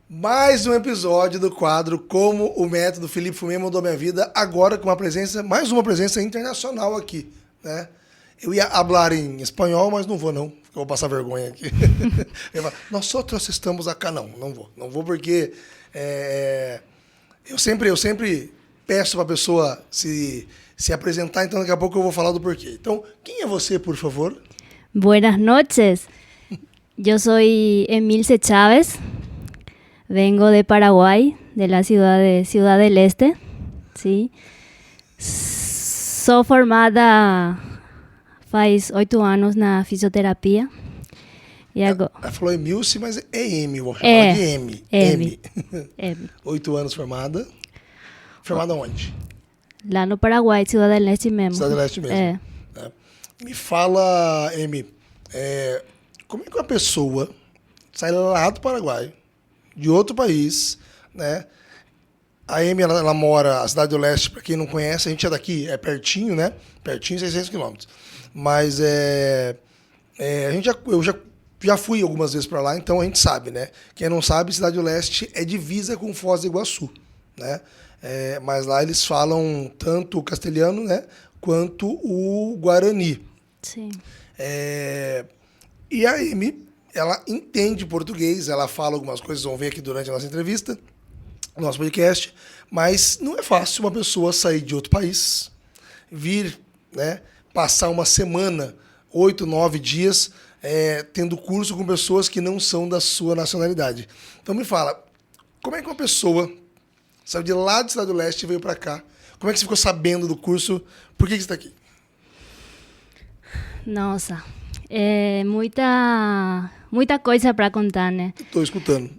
Mais um episódio do quadro Como o Método Felipe Fumê Mudou Minha Vida, agora com mais uma presença internacional aqui, né? Eu ia falar em espanhol, mas não vou não, porque eu vou passar vergonha aqui. Nós outros estamos acá, não vou porque eu sempre peço para a pessoa se apresentar, então daqui a pouco eu vou falar do porquê. Então, quem é você, por favor? Buenas noches, yo soy Emilce Chávez, vengo de Paraguay, de la Ciudad del Este, ¿sí? Sou formada faz 8 anos na fisioterapia. E agora... Ela falou Emilce, mas é M, vou chamar de M. M. 8 anos formada. Formada onde? Lá no Paraguai, Ciudad del Este mesmo. Cidade do Leste mesmo. É. Me fala, M, como é que uma pessoa sai lá do Paraguai, de outro país, né? A Amy, ela mora na Cidade do Leste, para quem não conhece, a gente é daqui, é pertinho, né? Pertinho, 600 quilômetros. Mas eu já fui algumas vezes para lá, então a gente sabe, né? Quem não sabe, Cidade do Leste é divisa com Foz do Iguaçu, né? Mas lá eles falam tanto o castelhano, né? Quanto o Guarani. Sim. E a Amy, ela entende português, ela fala algumas coisas, vão ver aqui durante a nossa entrevista, no nosso podcast, mas não é fácil uma pessoa sair de outro país, vir, né, passar uma semana, 8, 9 dias, tendo curso com pessoas que não são da sua nacionalidade. Então me fala, como é que uma pessoa saiu de lá do Cidade do Leste e veio para cá? Como é que você ficou sabendo do curso? Por que você está aqui? Nossa, muita coisa para contar, né? Estou escutando.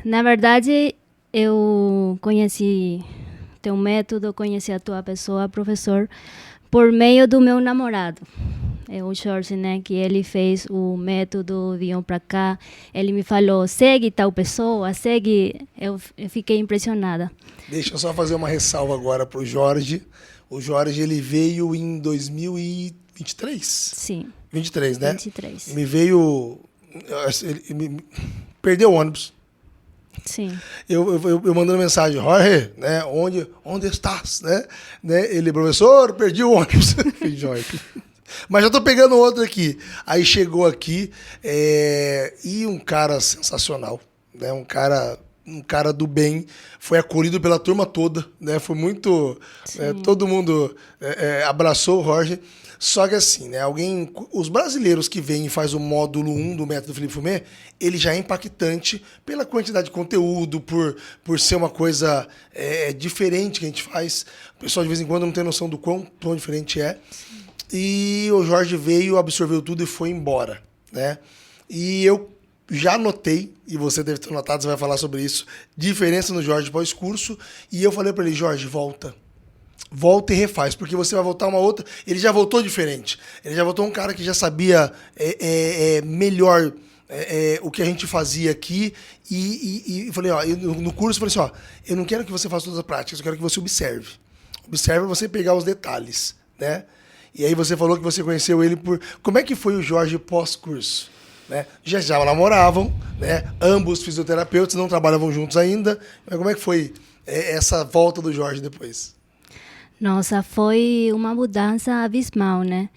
Na verdade, eu conheci teu método, conheci a tua pessoa, professor, por meio do meu namorado. O Jorge, né? Que ele fez o método, vinham para cá. Ele me falou, segue tal pessoa, segue. Eu fiquei impressionada. Deixa eu só fazer uma ressalva agora para o Jorge. O Jorge, ele veio em 2023? Sim. 23, né? 23. Me veio... Ele perdeu o ônibus. Sim. Eu mandando mensagem, Jorge, né? Onde estás? Né? Ele, professor, perdi o ônibus. Jorge. Mas já tô pegando outro aqui. Aí chegou aqui e um cara sensacional, né? Um cara do bem, foi acolhido pela turma toda, né? Foi muito... todo mundo abraçou o Jorge. Só que assim, né? Os brasileiros que vêm e faz o módulo 1 do método Felipe Fumê, ele já é impactante pela quantidade de conteúdo, por ser uma coisa diferente que a gente faz. O pessoal de vez em quando não tem noção do quão diferente é. E o Jorge veio, absorveu tudo e foi embora, né? E eu já notei, e você deve ter notado, você vai falar sobre isso, diferença no Jorge pós-curso, e eu falei para ele, Jorge, volta e refaz, porque você vai voltar uma outra... Ele já voltou diferente, ele já voltou um cara que já sabia melhor o que a gente fazia aqui, e falei, ó, no curso, eu falei assim, ó, eu não quero que você faça todas as práticas, eu quero que você observe. Observe você pegar os detalhes, né? E aí você falou que você conheceu ele por... Como é que foi o Jorge pós-curso? Né? Já namoravam, né? Ambos fisioterapeutas, não trabalhavam juntos ainda. Mas como é que foi essa volta do Jorge depois? Nossa, foi uma mudança abismal, né?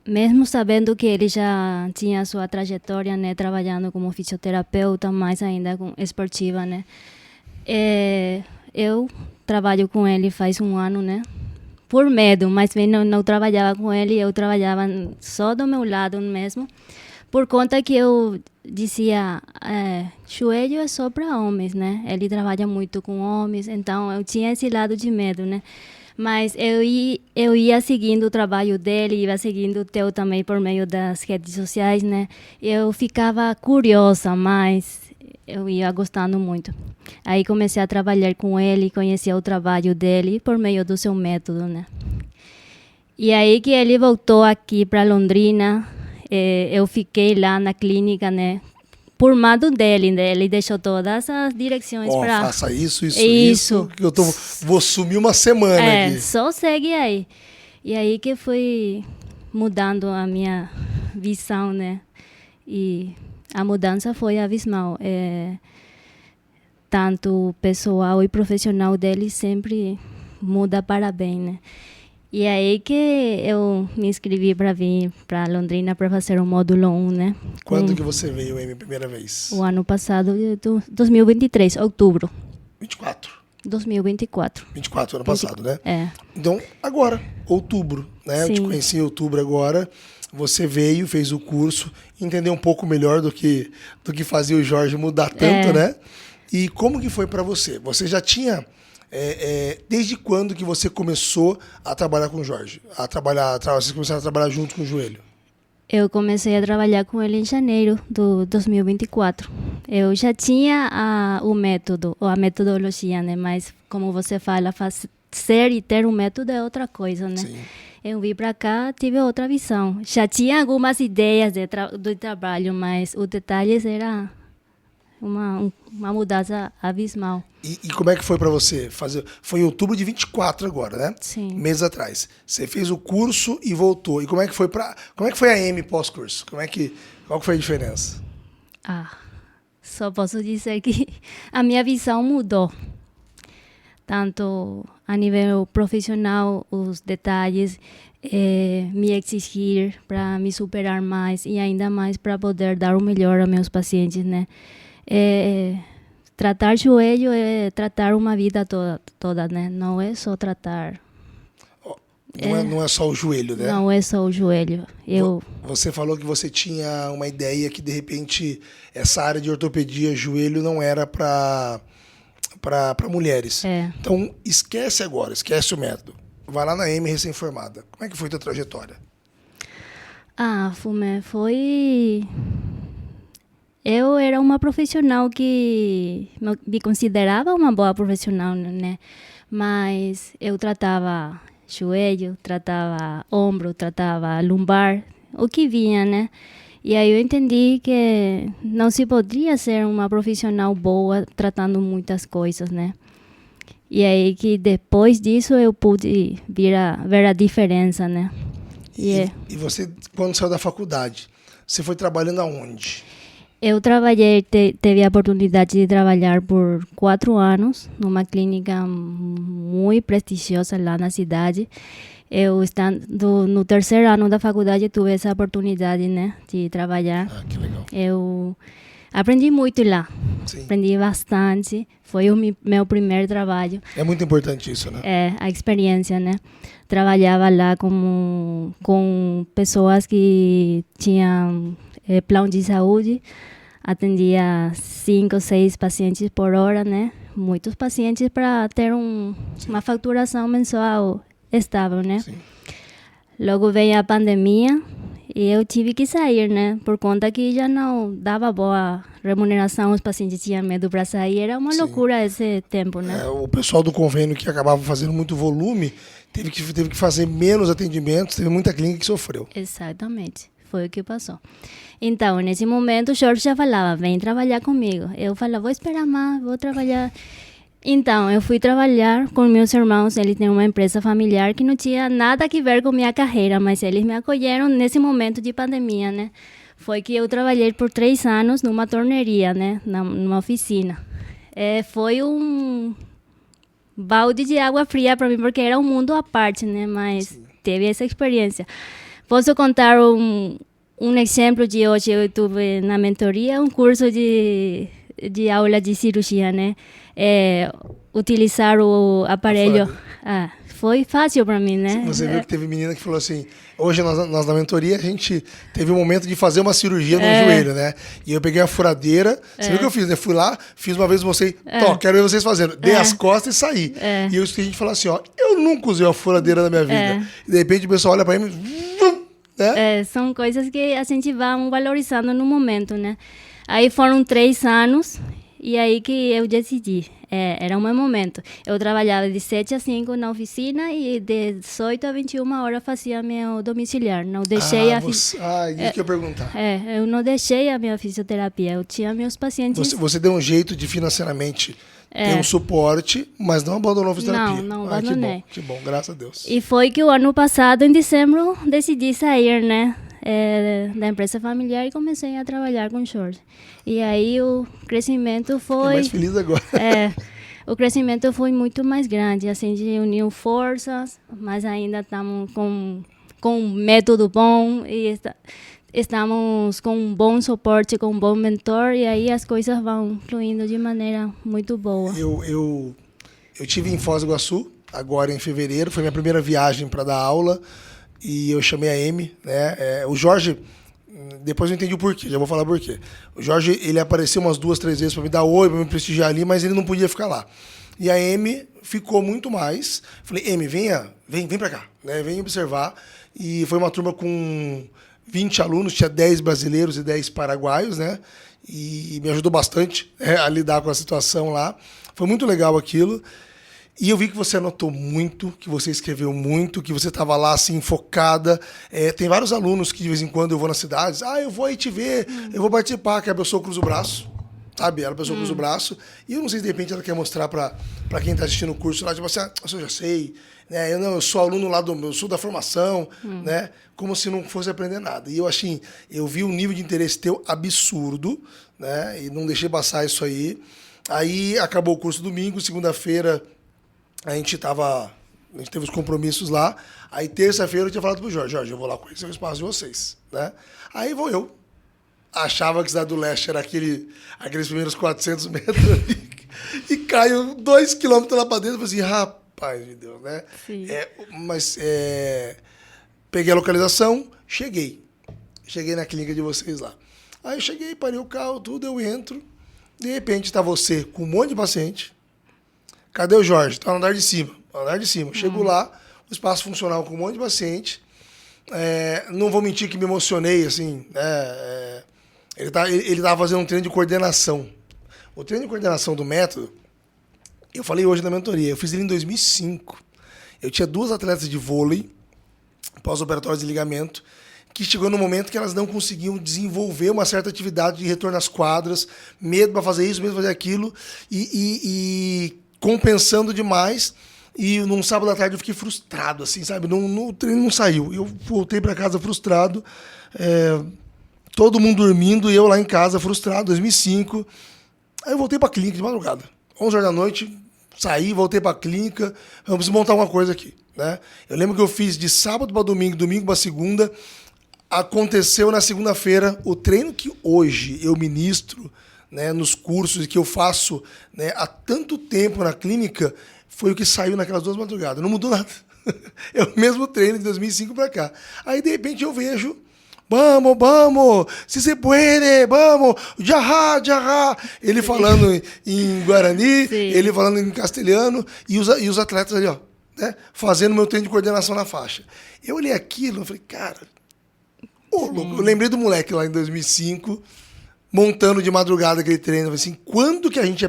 Mesmo sabendo que ele já tinha sua trajetória, né? Trabalhando como fisioterapeuta, mais ainda com esportiva, né? Eu trabalho com ele faz 1 ano, né? Por medo, mas bem não trabalhava com ele, eu trabalhava só do meu lado mesmo, por conta que eu dizia, joelho é só para homens, né? Ele trabalha muito com homens, então eu tinha esse lado de medo, né? Mas eu ia seguindo o trabalho dele, ia seguindo o teu também por meio das redes sociais, né? Eu ficava curiosa, mas eu ia gostando muito. Aí comecei a trabalhar com ele, conhecia o trabalho dele por meio do seu método, né? E aí que ele voltou aqui para Londrina, eu fiquei lá na clínica, né? Por mando dele, né? Ele deixou todas as direções para... Faça isso, que eu vou sumir uma semana aqui. Só segue aí. E aí que foi mudando a minha visão, né? E A mudança foi abismal. Tanto pessoal e profissional dele sempre muda para bem, né? E aí que eu me inscrevi para vir para Londrina para fazer o módulo 1, né? Quando que você veio, Amy, primeira vez? O ano passado, 2023, outubro. 24. 2024. 24, ano passado, né? É. Então, agora, outubro, né? Sim. Eu te conheci em outubro agora. Você veio, fez o curso, entendeu um pouco melhor do que fazia o Jorge mudar tanto, né? E como que foi para você? Você já tinha... desde quando que você começou a trabalhar com o Jorge? Vocês começaram a trabalhar junto com o Joelho? Eu comecei a trabalhar com ele em janeiro de 2024. Eu já tinha o método, ou a metodologia, né? Mas, como você fala, fazer e ter um método é outra coisa, né? Sim. Eu vim para cá, tive outra visão. Já tinha algumas ideias do trabalho, mas os detalhes era uma mudança abismal. E como é que foi para você fazer? Foi em outubro de 24 agora, né? Sim. Meses atrás. Você fez o curso e voltou. E como é que foi a Amy pós-curso? Qual que foi a diferença? Só posso dizer que a minha visão mudou. Tanto a nível profissional, os detalhes, me exigir para me superar mais e ainda mais para poder dar o melhor aos meus pacientes, né? Tratar joelho é tratar uma vida toda, né? Não é só tratar... Não é só o joelho, né? Não é só o joelho. Você falou que você tinha uma ideia que, de repente, essa área de ortopedia, joelho, não era para mulheres. Então, esquece o método. Vai lá na Amy recém-formada. Como é que foi a tua trajetória? Fumé, foi... Eu era uma profissional que me considerava uma boa profissional, né? Mas eu tratava joelho, tratava ombro, tratava lumbar, o que vinha, né? E aí eu entendi que não se poderia ser uma profissional boa tratando muitas coisas, né? E aí que depois disso eu pude ver a diferença, né? E você, quando saiu da faculdade, você foi trabalhando aonde? Eu trabalhei, teve a oportunidade de trabalhar por 4 anos numa clínica muito prestigiosa lá na cidade. Eu, estando no 3º ano da faculdade, tive essa oportunidade, né, de trabalhar. Que legal. Eu aprendi muito lá. Sim. Aprendi bastante. Foi o meu primeiro trabalho. É muito importante isso, né? A experiência, né? Trabalhava lá com pessoas que tinham plano de saúde. Atendia 5, 6 pacientes por hora, né? Muitos pacientes para ter uma faturação mensual estável, né? Sim. Logo veio a pandemia e eu tive que sair, né? Por conta que já não dava boa remuneração, os pacientes tinham medo para sair. Era uma loucura esse tempo, né? O pessoal do convênio que acabava fazendo muito volume teve que fazer menos atendimentos, teve muita clínica que sofreu. Exatamente. Foi o que passou. Então, nesse momento, o Jorge já falava, vem trabalhar comigo. Eu falava, vou esperar mais, vou trabalhar. Então, eu fui trabalhar com meus irmãos. Eles têm uma empresa familiar que não tinha nada a ver com minha carreira, mas eles me acolheram nesse momento de pandemia, né? Foi que eu trabalhei por 3 anos numa torneria, né? Numa oficina. Foi um balde de água fria para mim, porque era um mundo à parte, né? Mas teve essa experiência. Posso contar um exemplo de hoje. Eu tive na mentoria um curso de aula de cirurgia, né? Utilizar o aparelho. Foi fácil para mim, né? Você viu que teve menina que falou assim, hoje nós na mentoria a gente teve um momento de fazer uma cirurgia no joelho, né? E eu peguei a furadeira, você viu o que eu fiz, né? Fui lá, fiz uma vez, mostrei, quero ver vocês fazendo. Dei as costas e saí. E eu escutei a gente falar assim, eu nunca usei uma furadeira na minha vida. E de repente o pessoal olha para mim, né? São coisas que a gente vai valorizando no momento, né? Aí foram 3 anos e aí que eu decidi. Era o meu momento. Eu trabalhava de 7 a 5 na oficina e de 18 a 21 horas fazia meu domiciliar. Não deixei isso que eu ia perguntar. Eu não deixei a minha fisioterapia. Eu tinha meus pacientes... Você deu um jeito de financeiramente ter um suporte, mas não abandonou a fisioterapia. Não abandonei. Que bom, graças a Deus. E foi que o ano passado, em dezembro, decidi sair, né? da empresa familiar e comecei a trabalhar com Jorge. E aí o crescimento É foi... mais feliz agora. O crescimento foi muito mais grande, assim, de uniu forças, mas ainda estamos com um método bom e estamos com um bom suporte, com um bom mentor, e aí as coisas vão fluindo de maneira muito boa. Eu tive em Foz do Iguaçu, agora em fevereiro, foi minha primeira viagem para dar aula, e eu chamei a Amy, né? O Jorge, depois eu entendi o porquê, já vou falar por quê. O Jorge, ele apareceu umas 2, 3 vezes para me dar oi, para me prestigiar ali, mas ele não podia ficar lá. E a Amy ficou muito mais. Falei, Amy, vem para cá, né? Vem observar. E foi uma turma com 20 alunos, tinha 10 brasileiros e 10 paraguaios, né? E me ajudou bastante a lidar com a situação lá. Foi muito legal aquilo. E eu vi que você anotou muito, que você escreveu muito, que você estava lá assim, focada. Tem vários alunos que de vez em quando eu vou nas cidades, eu vou aí te ver, eu vou participar, que a pessoa cruza o braço, sabe? A pessoa cruza o braço. E eu não sei se de repente ela quer mostrar para quem está assistindo o curso lá, tipo assim, eu já sei, né? Eu sou aluno lá eu sou da formação, né? Como se não fosse aprender nada. E eu vi um nível de interesse teu absurdo, né? E não deixei passar isso aí. Aí acabou o curso domingo, segunda-feira a gente teve os compromissos lá. Aí terça-feira eu tinha falado pro Jorge, eu vou lá conhecer o espaço de vocês, né? Aí vou eu. Achava que Cidade do Leste era aqueles primeiros 400 metros ali, e caio 2 quilômetros lá pra dentro e falei assim, rapaz de Deus, né? Sim. Peguei a localização, cheguei na clínica de vocês lá. Aí eu cheguei, parei o carro, tudo, eu entro, de repente tá você com um monte de paciente. Cadê o Jorge? Tá no andar de cima. Chego lá, o espaço funcional com um monte de paciente. Não vou mentir que me emocionei, assim, né? Ele tava fazendo um treino de coordenação. O treino de coordenação do método, eu falei hoje na mentoria, eu fiz ele em 2005. Eu tinha 2 atletas de vôlei, pós-operatório de ligamento, que chegou no momento que elas não conseguiam desenvolver uma certa atividade de retorno às quadras, medo para fazer isso, medo para fazer aquilo, e compensando demais. E num sábado à tarde eu fiquei frustrado, assim, sabe? O treino não saiu. Eu voltei para casa frustrado, todo mundo dormindo e eu lá em casa frustrado, 2005. Aí eu voltei para a clínica de madrugada, 11 horas da noite, saí, voltei para a clínica, vamos montar uma coisa aqui, né? Eu lembro que eu fiz de sábado para domingo, domingo para segunda. Aconteceu na segunda-feira o treino que hoje eu ministro, né, nos cursos e que eu faço, né, há tanto tempo na clínica, foi o que saiu naquelas 2 madrugadas. Não mudou nada. É o mesmo treino de 2005 para cá. Aí, de repente, eu vejo, vamos, se se puede, vamos, jarra. Ele falando em Guarani, Sim. ele falando em castelhano, e os atletas ali, ó, né, fazendo meu treino de coordenação na faixa. Eu olhei aquilo e falei, cara, louco. Eu lembrei do moleque lá em 2005, montando de madrugada aquele treino. Eu falei assim, quando a gente ia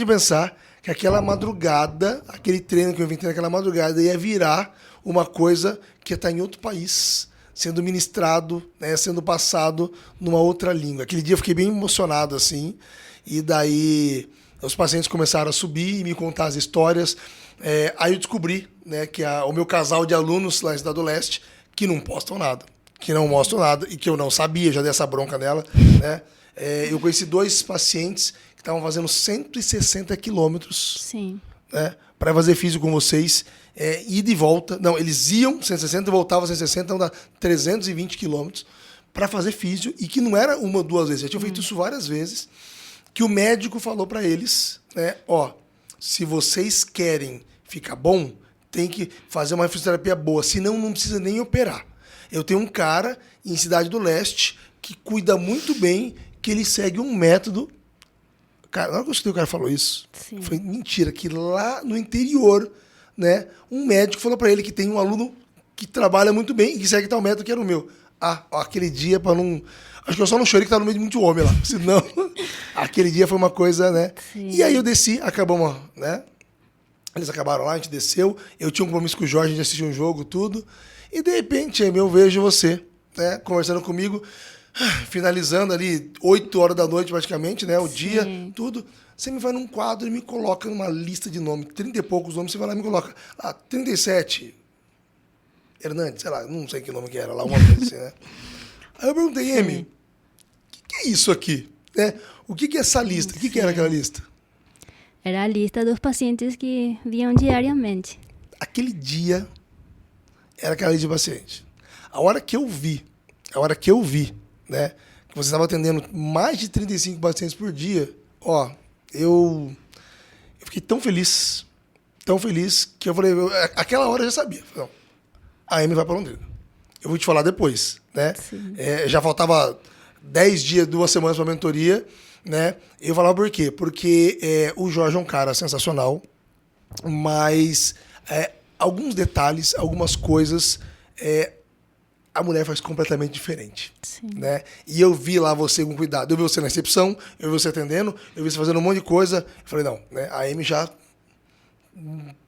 pensar que aquela madrugada, aquele treino que eu inventei naquela madrugada ia virar uma coisa que ia estar em outro país, sendo ministrado, né, sendo passado numa outra língua. Aquele dia eu fiquei bem emocionado, assim, e daí os pacientes começaram a subir e me contar as histórias. Aí eu descobri, né, que o meu casal de alunos lá em Cidade do Leste, que não postam nada, que não mostram nada, e que eu não sabia, já dei essa bronca nela, né? Eu conheci 2 pacientes que estavam fazendo 160 quilômetros, Sim. né, para fazer físico com vocês, ida e volta. Não, eles iam 160 e voltavam 160, então dá 320 quilômetros para fazer físio, e que não era 1 ou 2 vezes, já tinham feito isso várias vezes, que o médico falou para eles, né, se vocês querem ficar bom, tem que fazer uma fisioterapia boa, senão não precisa nem operar. Eu tenho um cara em Cidade do Leste que cuida muito bem, que ele segue um método. Cara, na hora que eu escutei o cara falou isso, Sim. foi mentira, que lá no interior, né, um médico falou para ele que tem um aluno que trabalha muito bem e que segue tal método que era o meu. Aquele dia, para não... Acho que eu só não chorei que tava no meio de muito homem lá, senão aquele dia foi uma coisa, né? Sim. E aí eu desci, acabamos, né? Eles acabaram lá, a gente desceu. Eu tinha um compromisso com o Jorge, a gente assistiu um jogo, tudo. E, de repente, eu vejo você, né, conversando comigo, finalizando ali 8 horas da noite, praticamente, né, o Sim. dia, tudo. Você me vai num quadro e me coloca numa lista de nomes, 30 e poucos nomes, você vai lá e me coloca. 37. Hernandes, sei lá, não sei que nome que era lá, uma coisa assim, né? Aí eu perguntei, Amy, o que é isso aqui? Né? O que é essa lista? O que era aquela lista? Era a lista dos pacientes que vinham diariamente. Aquele dia era aquela lista de paciente. A hora que eu vi, né, que você estava atendendo mais de 35 pacientes por dia, ó, eu fiquei tão feliz, que eu falei, aquela hora eu já sabia. Não, a Amy vai para Londrina. Eu vou te falar depois, né? Já faltava 10 dias, 2 semanas para a mentoria, né? Eu falava por quê? Porque o Jorge é um cara sensacional, mas alguns detalhes, algumas coisas, a mulher faz completamente diferente. Sim. Né? E eu vi lá você com cuidado. Eu vi você na recepção, eu vi você atendendo, eu vi você fazendo um monte de coisa. Eu falei, não, né? A Amy já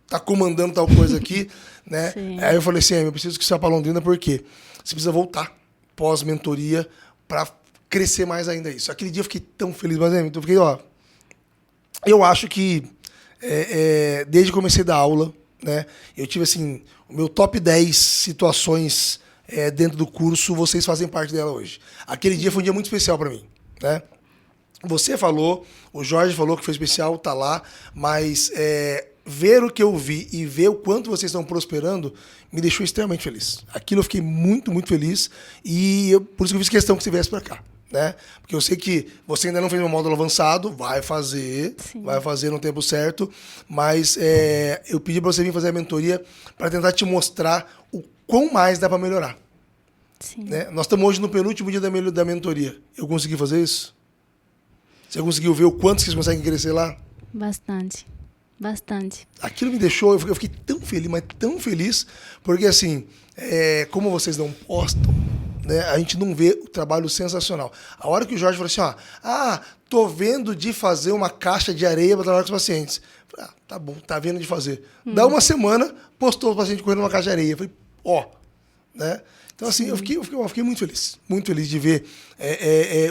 tá comandando tal coisa aqui, né? Sim. Aí eu falei assim, Amy, eu preciso que você vá para Londrina, porque você precisa voltar pós-mentoria para crescer mais ainda isso. Aquele dia eu fiquei tão feliz, mas Amy, eu fiquei, ó... Eu acho que desde que comecei a dar aula, né, eu tive assim, o meu top 10 situações dentro do curso, vocês fazem parte dela hoje. Aquele dia foi um dia muito especial para mim, né? Você falou, o Jorge falou que foi especial, tá lá, mas ver o que eu vi e ver o quanto vocês estão prosperando me deixou extremamente feliz. Aquilo eu fiquei muito, muito feliz e por isso que eu fiz questão que você viesse para cá. Né? Porque eu sei que você ainda não fez um módulo avançado, vai fazer no tempo certo, mas eu pedi para você vir fazer a mentoria para tentar te mostrar o quão mais dá para melhorar. Sim. Né? Nós estamos hoje no penúltimo dia da mentoria. Eu consegui fazer isso? Você conseguiu ver o quanto vocês conseguem crescer lá? Bastante. Aquilo me deixou, eu fiquei tão feliz, mas tão feliz, porque assim, como vocês não postam, né, a gente não vê o trabalho sensacional. A hora que o Jorge falou assim, tô vendo de fazer uma caixa de areia para trabalhar com os pacientes. Eu falei, tá bom, tá vendo de fazer. Dá uma semana, postou o paciente correndo uma caixa de areia. Eu falei, né? Então assim, eu fiquei muito feliz de ver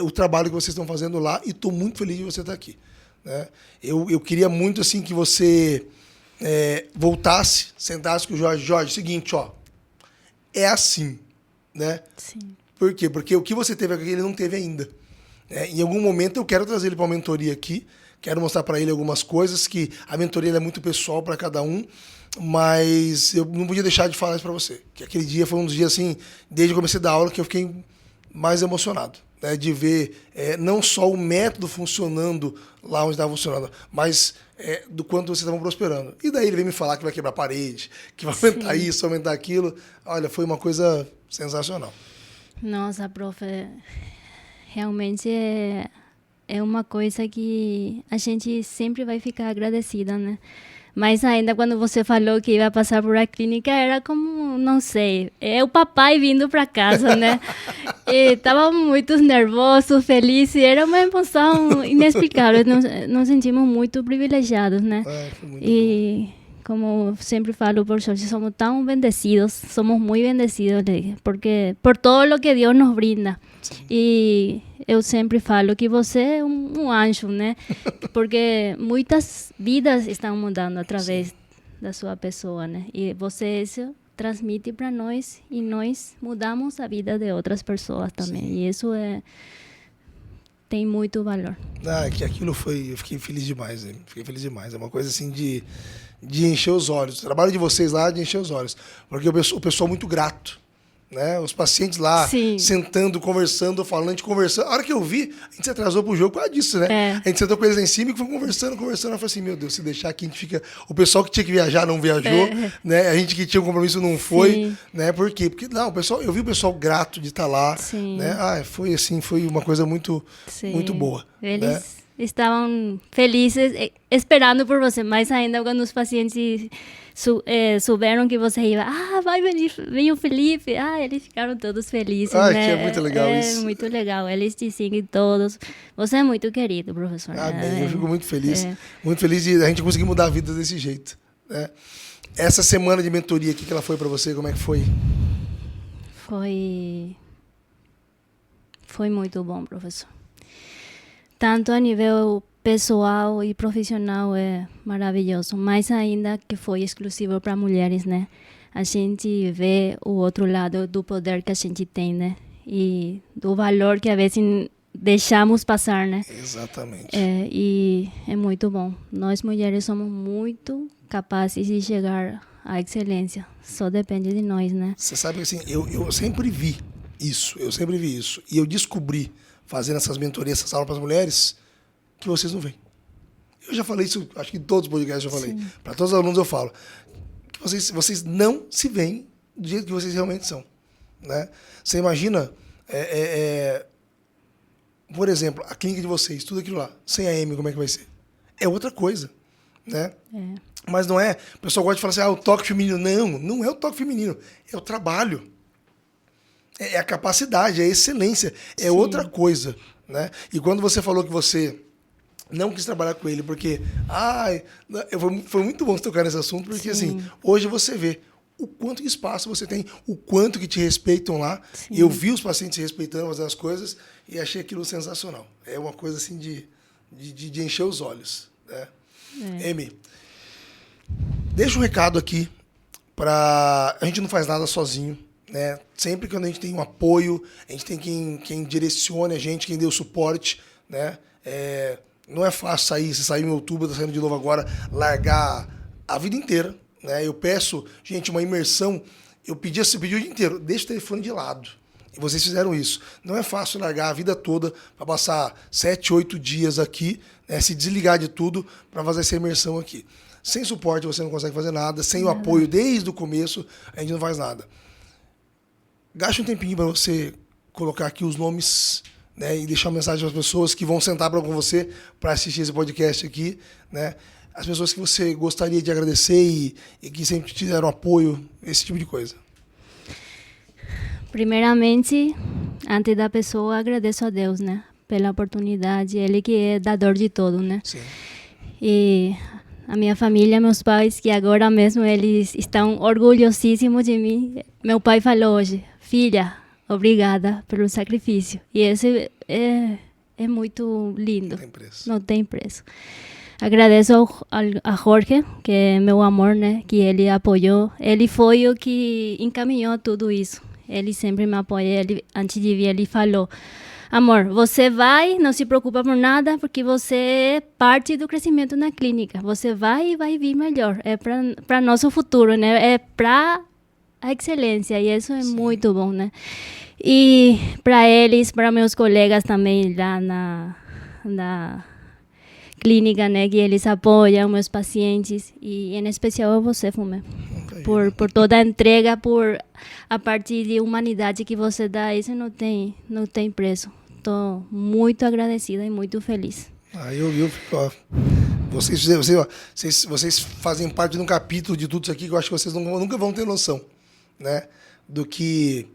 o trabalho que vocês estão fazendo lá e estou muito feliz de você estar aqui. Né? Eu queria muito assim que você voltasse, sentasse com o Jorge. Jorge, seguinte, é assim. Né? Sim. Por quê? Porque o que você teve aqui, ele não teve ainda. Em algum momento eu quero trazer ele para uma mentoria aqui, quero mostrar para ele algumas coisas, que a mentoria é muito pessoal para cada um, mas eu não podia deixar de falar isso para você. Que aquele dia foi um dos dias, assim, desde que eu comecei a dar aula, que eu fiquei mais emocionado. Né? De ver não só o método funcionando lá onde estava funcionando, mas do quanto vocês estavam prosperando. E daí ele veio me falar que vai quebrar a parede, que vai aumentar isso, aumentar aquilo. Olha, foi uma coisa sensacional. Nossa, prof, realmente é uma coisa que a gente sempre vai ficar agradecida, né? Mas ainda quando você falou que ia passar por a clínica, era como, não sei, é o papai vindo para casa, né? E estava muito nervoso, feliz, e era uma emoção inexplicável. Nos sentimos muito privilegiados, né? Foi muito bom. Como sempre falo, professor, somos tão bendecidos, somos muito bendecidos, porque por todo o que Deus nos brinda. Sim. E eu sempre falo que você é um anjo, né? Porque muitas vidas estão mudando através da sua pessoa, né? E você isso transmite para nós e nós mudamos a vida de outras pessoas também. Sim. E isso tem muito valor. Que aquilo eu fiquei feliz demais, né? Fiquei feliz demais. É uma coisa assim de encher os olhos. O trabalho de vocês lá é de encher os olhos. Porque o pessoal é muito grato. Né? Os pacientes lá, sentando, conversando, falando, a gente conversando. A hora que eu vi, a gente se atrasou pro jogo por causa disso, né? A gente sentou com eles lá em cima e foi conversando. Eu falei assim, meu Deus, se deixar aqui, a gente fica... O pessoal que tinha que viajar não viajou, né? A gente que tinha um compromisso não foi, né? Por quê? Porque, não, eu vi o pessoal grato de estar lá, né? Foi assim, foi uma coisa muito, muito boa. Eles estavam felizes, esperando por você, mas ainda quando os pacientes souberam que você ia, vai vir o Felipe, eles ficaram todos felizes, né? Que é muito legal isso. É muito legal, eles te seguem todos. Você é muito querido, professor. Bem, eu fico muito feliz de a gente conseguir mudar a vida desse jeito. Né? Essa semana de mentoria, o que ela foi para você? Como é que foi? Foi muito bom, professor. Tanto a nível pessoal e profissional é maravilhoso, mais ainda que foi exclusivo para mulheres, né? a gente vê o outro lado do poder que a gente tem, né? E do valor que às vezes deixamos passar, né? Exatamente. E é muito bom. Nós mulheres somos muito capazes de chegar à excelência. Só depende de nós, né? Você sabe que assim, eu sempre vi isso. E eu descobri, fazendo essas mentorias, essas aulas para as mulheres, que vocês não veem. Eu já falei isso, acho que em todos os podcasts eu falei. Para todos os alunos eu falo. Que vocês não se veem do jeito que vocês realmente são. Né? Você imagina, por exemplo, a clínica de vocês, tudo aquilo lá, sem a Amy, como é que vai ser? É outra coisa. Né? Mas não é... O pessoal gosta de falar assim, o toque feminino. Não é o toque feminino. É o trabalho. É a capacidade, é a excelência. É outra coisa. Né? E quando você falou que você não quis trabalhar com ele, porque... foi muito bom você tocar nesse assunto, porque assim, hoje você vê o quanto de espaço você tem, o quanto que te respeitam lá. Sim. Eu vi os pacientes se respeitando, fazendo as coisas, e achei aquilo sensacional. É uma coisa assim de encher os olhos. Né? Amy, deixa um recado aqui para... A gente não faz nada sozinho. Né? Sempre que a gente tem um apoio, a gente tem quem direcione a gente, quem dê o suporte. Né? Não é fácil você sair em outubro, tá saindo de novo agora, largar a vida inteira. Né? Eu peço, gente, uma imersão. Eu pedi o dia inteiro, deixa o telefone de lado. E vocês fizeram isso. Não é fácil largar a vida toda para passar 7, 8 dias aqui, né? Se desligar de tudo para fazer essa imersão aqui. Sem suporte você não consegue fazer nada, sem o apoio desde o começo, a gente não faz nada. Gaste um tempinho para você colocar aqui os nomes, né, e deixar uma mensagem para as pessoas que vão sentar com você para assistir esse podcast aqui, né? As pessoas que você gostaria de agradecer e que sempre te deram apoio, esse tipo de coisa. Primeiramente, antes da pessoa, agradeço a Deus, né? Pela oportunidade, Ele que é dador de tudo, né? Sim. E a minha família, meus pais, que agora mesmo eles estão orgulhosíssimos de mim. Meu pai falou hoje, filha, obrigada pelo sacrifício. E esse é muito lindo. Não tem preço. Não tem preço. Agradeço a Jorge, que é meu amor, né? Que ele apoiou. Ele foi o que encaminhou tudo isso. Ele sempre me apoia. Antes de vir, ele falou, amor, você vai, não se preocupa por nada, porque você é parte do crescimento na clínica. Você vai e vai vir melhor. É para nosso futuro, né? É para a excelência. E isso é muito bom, né? E para eles, para meus colegas também lá na clínica, né? Que eles apoiam meus pacientes. E em especial a você, Fumê. Por toda a entrega, por a parte de humanidade que você dá. Isso não tem preço. Estou muito agradecida e muito feliz. Eu fico, vocês fazem parte de um capítulo de tudo isso aqui que eu acho que vocês nunca vão ter noção, né? Do que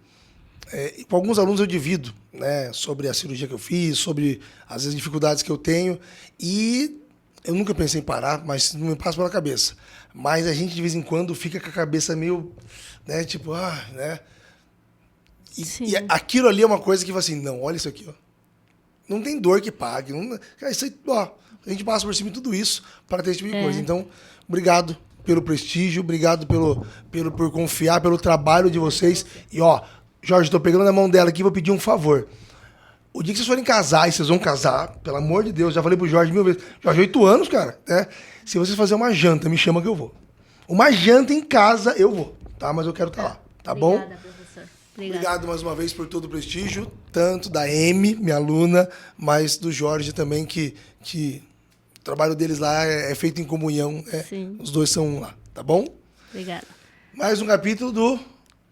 com alguns alunos eu divido, né? Sobre a cirurgia que eu fiz, sobre as dificuldades que eu tenho, e eu nunca pensei em parar, mas não me passa pela cabeça. Mas a gente de vez em quando fica com a cabeça meio, né? Tipo, né? E aquilo ali é uma coisa que fala assim, não, olha isso aqui, ó. Não tem dor que pague. Isso aí, ó, a gente passa por cima de tudo isso para ter esse tipo de coisa. Então, obrigado pelo prestígio, obrigado por confiar, pelo trabalho de vocês. E, ó, Jorge, estou pegando na mão dela aqui e vou pedir um favor. O dia que vocês forem casar, e vocês vão casar, pelo amor de Deus, já falei pro Jorge 1000 vezes. Jorge, 8 anos, cara, né? Se vocês fazerem uma janta, me chama que eu vou. Uma janta em casa, eu vou, tá? Mas eu quero estar lá, tá bom? Obrigada, professor. Obrigado mais uma vez por todo o prestígio, tanto da Amy, minha aluna, mas do Jorge também, que o trabalho deles lá é feito em comunhão, né? Sim. Os dois são um lá, tá bom? Obrigada. Mais um capítulo do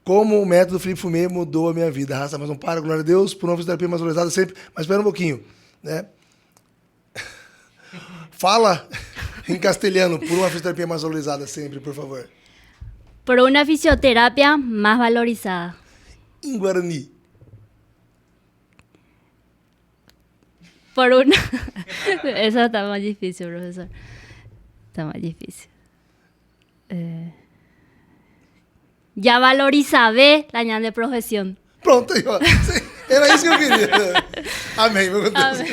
Como o método Felipe Fumê mudou a minha vida. Arrasta, mas não para, glória a Deus, por uma fisioterapia mais valorizada sempre. Mas espera um pouquinho, né? Fala em castelhano, por uma fisioterapia mais valorizada sempre, por favor. Por uma fisioterapia mais valorizada. Em Guarani. Por una... Esa está más difícil, profesor. Está más difícil. Ya valorizaré la ñan de profesión. Pronto, aí, ó. Era isso que eu queria. Amém, meu Deus. Amém.